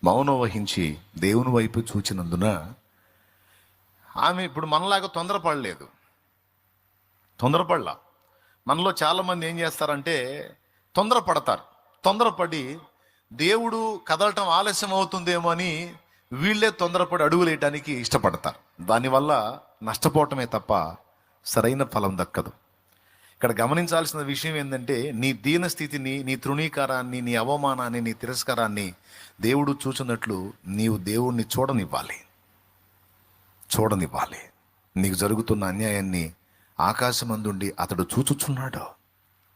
మౌనం వహించి దేవుని వైపు చూచినందున ఆమె ఇప్పుడు మనలాగా తొందరపడలా. మనలో చాలామంది ఏం చేస్తారంటే తొందరపడతారు. తొందరపడి దేవుడు కదలటం ఆలస్యం అవుతుందేమో అని వీళ్ళే తొందరపడి అడుగులేయటానికి ఇష్టపడతారు. దానివల్ల నష్టపోవటమే తప్ప సరైన ఫలం దక్కదు. ఇక్కడ గమనించాల్సిన విషయం ఏంటంటే, నీ దీన స్థితిని, నీ తృణీకారాన్ని, నీ అవమానాన్ని, నీ తిరస్కారాన్ని దేవుడు చూచినట్లు నీవు దేవుణ్ణి చూడనివ్వాలి. నీకు జరుగుతున్న అన్యాయాన్ని ఆకాశమందుండి అతడు చూచుచున్నాడు.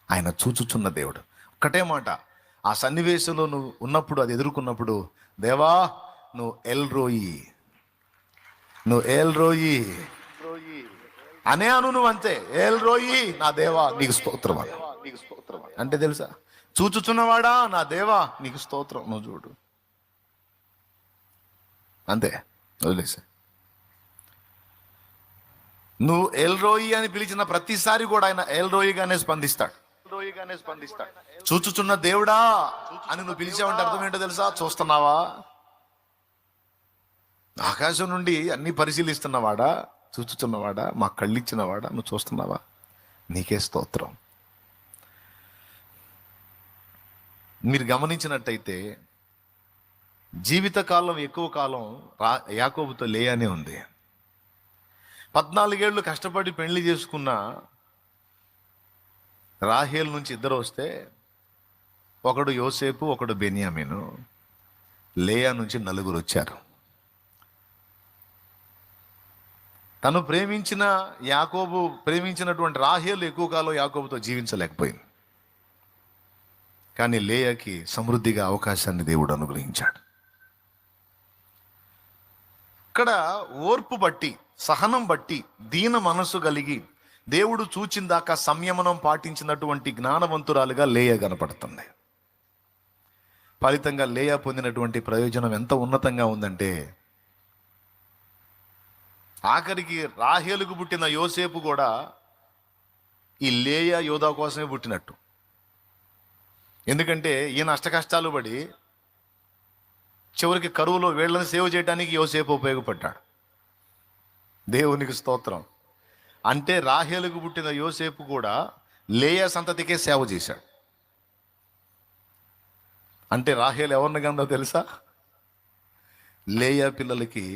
ఆయన చూచుచున్న దేవుడు. ఒక్కటే మాట, ఆ సన్నివేశంలో నువ్వు ఉన్నప్పుడు, అది ఎదుర్కొన్నప్పుడు, దేవా నువ్వు ఎల్ రోయి అనే అను. నువ్వు అంతే, ఏల్ రోయి నా దేవా నీకు స్తోత్రం అంటే తెలుసా, చూచుచున్నవాడా నా దేవా నీకు స్తోత్రం. నువ్వు చూడు అంతే, వదిలేసా. నువ్వు ఎల్ రోయి అని పిలిచిన ప్రతిసారి కూడా ఆయన ఎల్ రోయిగానే స్పందిస్తాడు. చూచుచున్న దేవుడా అని నువ్వు పిలిచావంటే అర్థం ఏంటో తెలుసా, చూస్తున్నావా, ఆకాశం నుండి అన్ని పరిశీలిస్తున్నవాడా, చూచుచున్నవాడా, మా కళ్ళు ఇచ్చినవాడా, నువ్వు చూస్తున్నావా, నీకే స్తోత్రం. మీరు గమనించినట్టయితే జీవితకాలం ఎక్కువ కాలం యాకోబుతో లేయానే ఉంది. 14 ఏళ్ళు కష్టపడి పెళ్లి చేసుకున్న రాహేల్ నుంచి ఇద్దరు వస్తే, ఒకడు యోసేపు, ఒకడు బెన్యామీను. లేయా నుంచి 4 వచ్చారు. తను ప్రేమించినటువంటి రాహేలు ఎక్కువ కాలం యాకోబుతో జీవించలేకపోయింది. కానీ లేయాకి సమృద్ధిగా అవకాశాన్ని దేవుడు అనుగ్రహించాడు. ఇక్కడ ఓర్పు బట్టి, సహనం బట్టి, దీన మనస్సు కలిగి దేవుడు చూచిందాకా సంయమనం పాటించినటువంటి జ్ఞానవంతురాలుగా లేయా కనపడుతుంది. ఫలితంగా లేయా పొందినటువంటి ప్రయోజనం ఎంత ఉన్నతంగా ఉందంటే, ఆఖరికి రాహేలుకు పుట్టిన యోసేపు కూడా ఈ లేయా యోధా కోసమే పుట్టినట్టు. ఎందుకంటే ఈయన అష్టకష్టాలు పడి చివరికి కరువులో వీళ్ళని సేవ చేయడానికి యోసేపు ఉపయోగపడ్డాడు. దేవునికి స్తోత్రం. అంటే రాహేలుకు పుట్టిన యోసేపు కూడా లేయా సంతతికే సేవ చేశాడు. అంటే రాహేలు ఎవరిని కందో తెలుసా, లేయా పిల్లలకి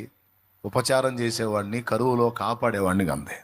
ఉపచారం చేసేవాడిని, కరువులో కాపాడేవాడిని కందే.